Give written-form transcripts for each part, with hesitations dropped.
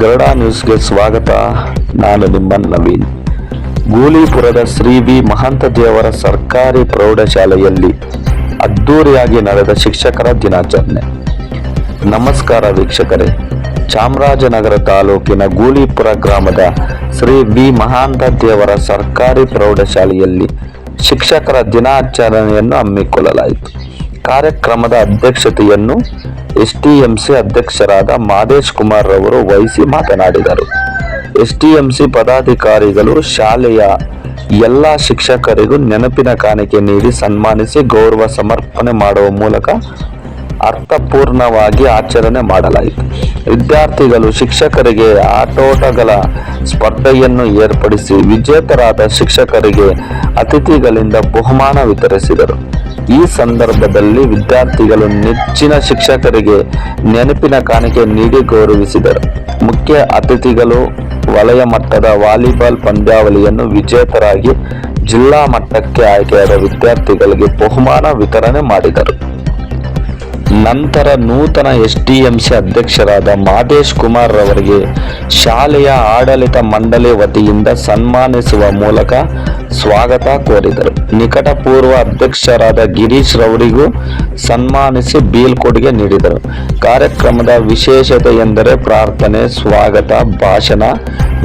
ಗರುಡ ನ್ಯೂಸ್ಗೆ ಸ್ವಾಗತ. ನಾನು ನಿಮ್ಮ ನವೀನ್. ಗೂಳಿಪುರದ ಶ್ರೀ ವಿ ಮಹಾಂತ ದೇವರ ಸರ್ಕಾರಿ ಪ್ರೌಢಶಾಲೆಯಲ್ಲಿ ಅದ್ದೂರಿಯಾಗಿ ನಡೆದ ಶಿಕ್ಷಕರ ದಿನಾಚರಣೆ. ನಮಸ್ಕಾರ ವೀಕ್ಷಕರೇ. ಚಾಮರಾಜನಗರ ತಾಲೂಕಿನ ಗೂಳಿಪುರ ಗ್ರಾಮದ ಶ್ರೀ ವಿ ಮಹಾಂತ ದೇವರ ಸರ್ಕಾರಿ ಪ್ರೌಢಶಾಲೆಯಲ್ಲಿ ಶಿಕ್ಷಕರ ದಿನಾಚರಣೆಯನ್ನು ಹಮ್ಮಿಕೊಳ್ಳಲಾಯಿತು. ಕಾರ್ಯಕ್ರಮದ ಅಧ್ಯಕ್ಷತೆಯನ್ನು ಎಸ್ಟಿಎಂಸಿ ಅಧ್ಯಕ್ಷರಾದ ಮಾದೇಶ್ ಕುಮಾರ್ ರವರು ವಹಿಸಿ ಮಾತನಾಡಿದರು. ಎಸ್ಟಿಎಂಸಿ ಪದಾಧಿಕಾರಿಗಳು ಶಾಲೆಯ ಎಲ್ಲ ಶಿಕ್ಷಕರಿಗೂ ನೆನಪಿನ ಕಾಣಿಕೆ ನೀಡಿ ಸನ್ಮಾನಿಸಿ ಗೌರವ ಸಮರ್ಪಣೆ ಮಾಡುವ ಮೂಲಕ ಅರ್ಥಪೂರ್ಣವಾಗಿ ಆಚರಣೆ ಮಾಡಲಾಯಿತು. ವಿದ್ಯಾರ್ಥಿಗಳು ಶಿಕ್ಷಕರಿಗೆ ಆಟೋಟಗಳ ಸ್ಪರ್ಧೆಯನ್ನು ಏರ್ಪಡಿಸಿ ವಿಜೇತರಾದ ಶಿಕ್ಷಕರಿಗೆ ಅತಿಥಿಗಳಿಂದ ಬಹುಮಾನ ವಿತರಿಸಿದರು. ಈ ಸಂದರ್ಭದಲ್ಲಿ ವಿದ್ಯಾರ್ಥಿಗಳು ನೆಚ್ಚಿನ ಶಿಕ್ಷಕರಿಗೆ ನೆನಪಿನ ಕಾಣಿಕೆ ನೀಡಿ ಗೌರವಿಸಿದರು. ಮುಖ್ಯ ಅತಿಥಿಗಳು ವಲಯ ಮಟ್ಟದ ವಾಲಿಬಾಲ್ ಪಂದ್ಯಾವಳಿಯನ್ನು ವಿಜೇತರಾಗಿ ಜಿಲ್ಲಾ ಮಟ್ಟಕ್ಕೆ ಆಯ್ಕೆಯಾದ ವಿದ್ಯಾರ್ಥಿಗಳಿಗೆ ಬಹುಮಾನ ವಿತರಣೆ ಮಾಡಿದರು. ನಂತರ ನೂತನ ಎಸ್ಟಿಎಂಸಿ ಅಧ್ಯಕ್ಷರಾದ ಮಾದೇಶ್ ಕುಮಾರ್ ರವರಿಗೆ ಶಾಲೆಯ ಆಡಳಿತ ಮಂಡಳಿ ವತಿಯಿಂದ ಸನ್ಮಾನಿಸುವ ಮೂಲಕ ಸ್ವಾಗತ ಕೋರಿದರು. ನಿಕಟಪೂರ್ವ ಅಧ್ಯಕ್ಷರಾದ ಗಿರೀಶ್ ರವರಿಗೂ ಸನ್ಮಾನಿಸಿ ಬೀಳ್ಕೊಡುಗೆ ನೀಡಿದರು. ಕಾರ್ಯಕ್ರಮದ ವಿಶೇಷತೆ ಎಂದರೆ ಪ್ರಾರ್ಥನೆ, ಸ್ವಾಗತ ಭಾಷಣ,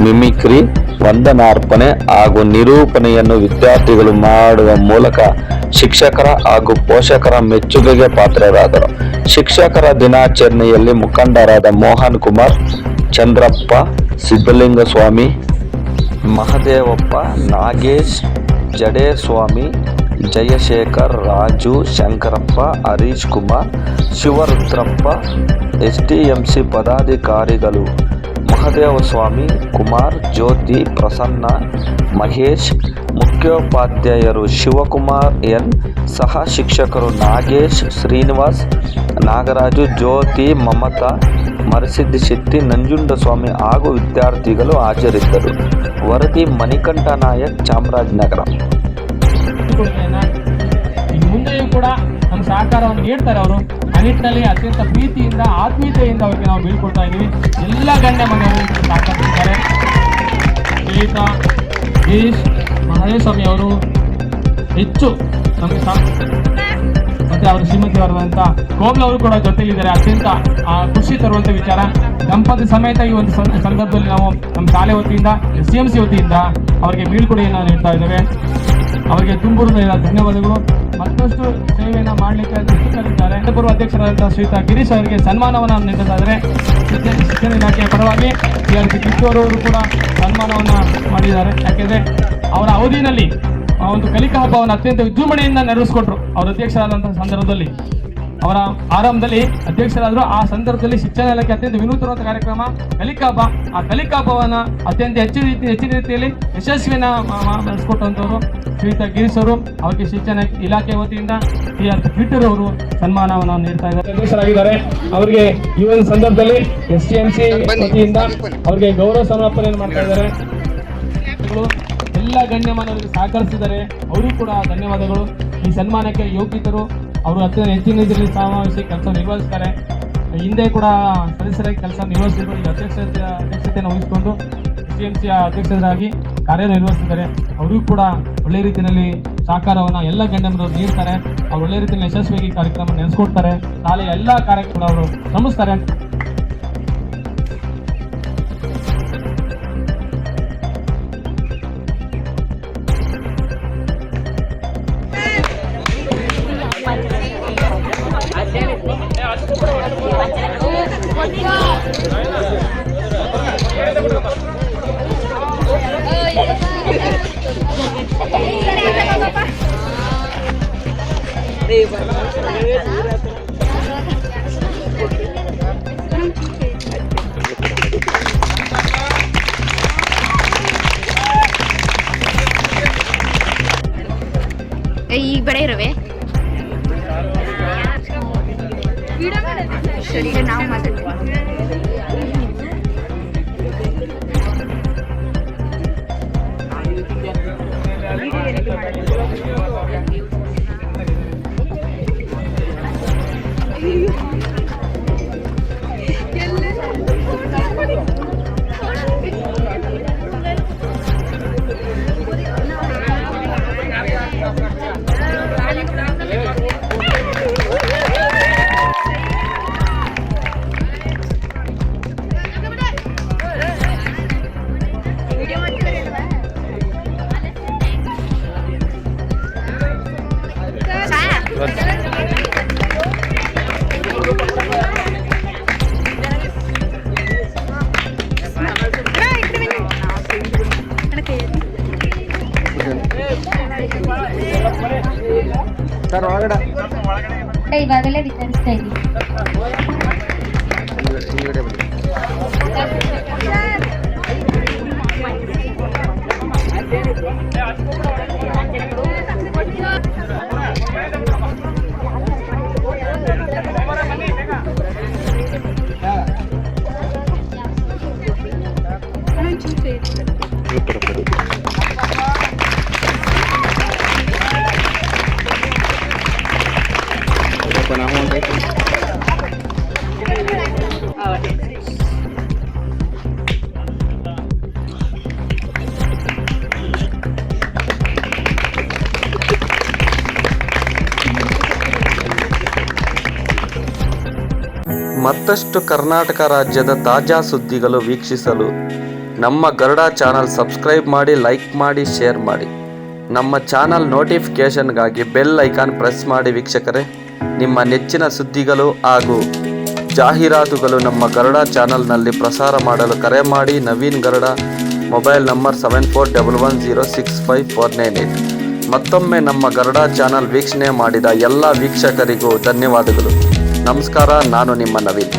ಮಿಮಿಕ್ರಿ, ವಂದನಾರ್ಪಣೆ ಹಾಗೂ ನಿರೂಪಣೆಯನ್ನು ವಿದ್ಯಾರ್ಥಿಗಳು ಮಾಡುವ ಮೂಲಕ ಶಿಕ್ಷಕರ ಹಾಗೂ ಪೋಷಕರ ಮೆಚ್ಚುಗೆಗೆ ಪಾತ್ರರಾದರು. ಶಿಕ್ಷಕರ ದಿನಾಚರಣೆಯಲ್ಲಿ ಮುಖಂಡರಾದ ಮೋಹನ್ ಕುಮಾರ್, ಚಂದ್ರಪ್ಪ, ಸಿದ್ದಲಿಂಗಸ್ವಾಮಿ, ಮಹದೇವಪ್ಪ, ನಾಗೇಶ್, ಜಡೇಸ್ವಾಮಿ, ಜಯಶೇಖರ್, ರಾಜು, ಶಂಕರಪ್ಪ, ಹರೀಶ್ ಕುಮಾರ್, ಶಿವರುದ್ರಪ್ಪ, ಎಸ್ಟಿಎಂಸಿ ಪದಾಧಿಕಾರಿಗಳು ಮಹದೇವಸ್ವಾಮಿ, ಕುಮಾರ್, ಜ್ಯೋತಿ, ಪ್ರಸನ್ನ, ಮಹೇಶ್, ಮುಖ್ಯೋಪಾಧ್ಯಾಯರು ಶಿವಕುಮಾರ್ ಎನ್, ಸಹ ಶಿಕ್ಷಕರು ನಾಗೇಶ್, ಶ್ರೀನಿವಾಸ್, ನಾಗರಾಜು, ಜ್ಯೋತಿ, ಮಮತಾ, ಮರಸಿದ್ದಿ ಶೆಟ್ಟಿ, ನಂಜುಂಡಸ್ವಾಮಿ ಹಾಗೂ ವಿದ್ಯಾರ್ಥಿಗಳು ಹಾಜರಿದ್ದರು. ವರದಿ ಮಣಿಕಂಠ ನಾಯಕ್, ಚಾಮರಾಜನಗರ. ಮುಂದೆಯೂ ಕೂಡ ನಮ್ಮ ಸಹಕಾರವನ್ನು ನೀಡ್ತಾರೆ. ಅವರು ಆ ನಿಟ್ಟಿನಲ್ಲಿ ಅತ್ಯಂತ ಪ್ರೀತಿಯಿಂದ ಆತ್ಮೀಯತೆಯಿಂದ ಅವರಿಗೆ ನಾವು ಬೀಳ್ಕೊಡ್ತಾ ಇದ್ದೀವಿ. ಎಲ್ಲ ಗಣ್ಯ ಮನೆಯವರು ಸಹಕರಿಸಿದ್ದಾರೆ. ಶ್ರೀಯುತ ಗಿರೀಶ್ ಮಹದೇವಸ್ವಾಮಿ ಅವರು ಹೆಚ್ಚು ನಮಗೆ ಮತ್ತೆ ಅವರ ಶ್ರೀಮತಿಯವರಾದಂಥ ಕೋಮ್ಲ ಅವರು ಕೂಡ ಜೊತೆಲಿದ್ದಾರೆ. ಅತ್ಯಂತ ಖುಷಿ ತರುವಂಥ ವಿಚಾರ. ದಂಪತಿ ಸಮೇತ ಈ ಒಂದು ಸಂದರ್ಭದಲ್ಲಿ ನಾವು ನಮ್ಮ ಶಾಲೆ ವತಿಯಿಂದ ಎಸ್ಟಿಎಂಸಿ ವತಿಯಿಂದ ಅವರಿಗೆ ಬೀಳ್ಕೊಡುಗೆಯನ್ನು ನೀಡ್ತಾ ಇದ್ದೇವೆ. ಅವರಿಗೆ ತುಂಬುವುದು ಧನ್ಯವಾದಗಳು. ಮತ್ತಷ್ಟು ಸೇವೆಯನ್ನು ಮಾಡಲಿಕ್ಕೆ ಉತ್ಸುಕರಿದ್ದಾರೆ. ಪೂರ್ವ ಅಧ್ಯಕ್ಷರಾದಂಥ ಶ್ರೀಯುತ ಗಿರೀಶ್ ಅವರಿಗೆ ಸನ್ಮಾನವನ್ನು ನೀಡ್ತಾ ಇದ್ದಾರೆ. ಶಿಕ್ಷಣ ಇಲಾಖೆಯ ಪರವಾಗಿ ಕಿತ್ತೂರು ಅವರು ಕೂಡ ಸನ್ಮಾನವನ್ನು ಮಾಡಿದ್ದಾರೆ. ಯಾಕೆಂದರೆ ಅವರ ಅವಧಿಯಲ್ಲಿ ಒಂದು ಕಲಿಕಾ ಹಬ್ಬವನ್ನು ಅತ್ಯಂತ ವಿಜೃಂಭಣೆಯಿಂದ ನೆರವೇರಿಸಿಕೊಟ್ರು. ಅವರ ಅಧ್ಯಕ್ಷರಾದಂತಹ ಸಂದರ್ಭದಲ್ಲಿ, ಅವರ ಆರಂಭದಲ್ಲಿ ಅಧ್ಯಕ್ಷರಾದರು. ಆ ಸಂದರ್ಭದಲ್ಲಿ ಶಿಕ್ಷಣ ಇಲಾಖೆ ಅತ್ಯಂತ ವಿನೂತನವಾದ ಕಾರ್ಯಕ್ರಮ ಕಲಿಕಾ ಹಬ್ಬ. ಆ ಕಲಿಕಾ ಹಬ್ಬವನ್ನು ಅತ್ಯಂತ ಹೆಚ್ಚಿನ ರೀತಿಯಲ್ಲಿ ಯಶಸ್ವಿಯನ್ನು ನಡೆಸಿಕೊಟ್ಟಂಥವರು ಶ್ರೀಯುತ ಗಿರೀಶ್ ಅವರು. ಅವರಿಗೆ ಶಿಕ್ಷಣ ಇಲಾಖೆ ವತಿಯಿಂದ ಕಿತ್ತೂರು ಅವರು ಸನ್ಮಾನವನ್ನು ನೀಡ್ತಾ ಇದ್ದಾರೆ, ಅಧ್ಯಕ್ಷರಾಗಿದ್ದಾರೆ. ಅವರಿಗೆ ಈ ಒಂದು ಸಂದರ್ಭದಲ್ಲಿ ಎಸ್ಟಿಎಂಸಿ ವತಿಯಿಂದ ಅವರಿಗೆ ಗೌರವ ಸಮರ್ಪಣೆಯನ್ನು ಮಾಡ್ತಾ ಇದ್ದಾರೆ. ಎಲ್ಲ ಗಣ್ಯಮಾನವರಿಗೆ ಸಹಕರಿಸಿದ್ದಾರೆ, ಅವರಿಗೂ ಕೂಡ ಧನ್ಯವಾದಗಳು. ಈ ಸನ್ಮಾನಕ್ಕೆ ಯೋಗ್ಯತರು. ಅವರು ಅತ್ಯಂತ ಹೆಚ್ಚಿನ ರೀತಿಯಲ್ಲಿ ಸಮಾವೇಶಿ ಕೆಲಸ ನಿರ್ವಹಿಸ್ತಾರೆ. ಹಿಂದೆ ಕೂಡ ಸದಸ್ಯರಾಗಿ ಕೆಲಸ ನಿರ್ವಹಿಸಿದ್ರು. ಈಗ ಅಧ್ಯಕ್ಷತೆಯನ್ನು ವಹಿಸಿಕೊಂಡು ಎಸ್ಟಿಎಂಸಿಯ ಅಧ್ಯಕ್ಷರಾಗಿ ಕಾರ್ಯನಿರ್ವಹಿಸಿದ್ದಾರೆ. ಅವರಿಗೂ ಕೂಡ ಒಳ್ಳೆ ರೀತಿಯಲ್ಲಿ ಸಹಕಾರವನ್ನು ಎಲ್ಲ ಗಣ್ಯರು ನೀಡ್ತಾರೆ. ಅವ್ರು ಒಳ್ಳೆ ರೀತಿಯಲ್ಲಿ ಯಶಸ್ವಿಯಾಗಿ ಕಾರ್ಯಕ್ರಮ ನಡೆಸ್ಕೊಡ್ತಾರೆ. ಶಾಲೆಯ ಎಲ್ಲ ಕಾರ್ಯಕ್ರಮ ಅವರು ಶ್ರಮಿಸ್ತಾರೆ. ಈಗ ಬೇಡ ಇರವೆ ಸರಿ ನಾವು ಮಾತಾಡ್ತೀವಿ. ಇವಾಗಲೇ ವಿತರಿಸ್ತಾ ಇದ್ದೀವಿ. ಮತ್ತಷ್ಟು ಕರ್ನಾಟಕ ರಾಜ್ಯದ ತಾಜಾ ಸುದ್ದಿಗಳು ವೀಕ್ಷಿಸಲು ನಮ್ಮ ಗರುಡ ಚಾನಲ್ ಸಬ್ಸ್ಕ್ರೈಬ್ ಮಾಡಿ, ಲೈಕ್ ಮಾಡಿ, ಶೇರ್ ಮಾಡಿ. ನಮ್ಮ ಚಾನಲ್ ನೋಟಿಫಿಕೇಷನ್ಗಾಗಿ ಬೆಲ್ ಐಕಾನ್ ಪ್ರೆಸ್ ಮಾಡಿ. ವೀಕ್ಷಕರೇ, ನಿಮ್ಮ ನೆಚ್ಚಿನ ಸುದ್ದಿಗಳು ಹಾಗೂ ಜಾಹೀರಾತುಗಳು ನಮ್ಮ ಗರುಡ ಚಾನಲ್ನಲ್ಲಿ ಪ್ರಸಾರ ಮಾಡಲು ಕರೆ ಮಾಡಿ. Naveen Garuda, mobile number 7411065498. ಮತ್ತೊಮ್ಮೆ ನಮ್ಮ ಗರುಡ ಚಾನಲ್ ವೀಕ್ಷಣೆ ಮಾಡಿದ ಎಲ್ಲ ವೀಕ್ಷಕರಿಗೂ ಧನ್ಯವಾದಗಳು. ನಮಸ್ಕಾರ. ನಾನು ನಿಮ್ಮ ನವೀನ್.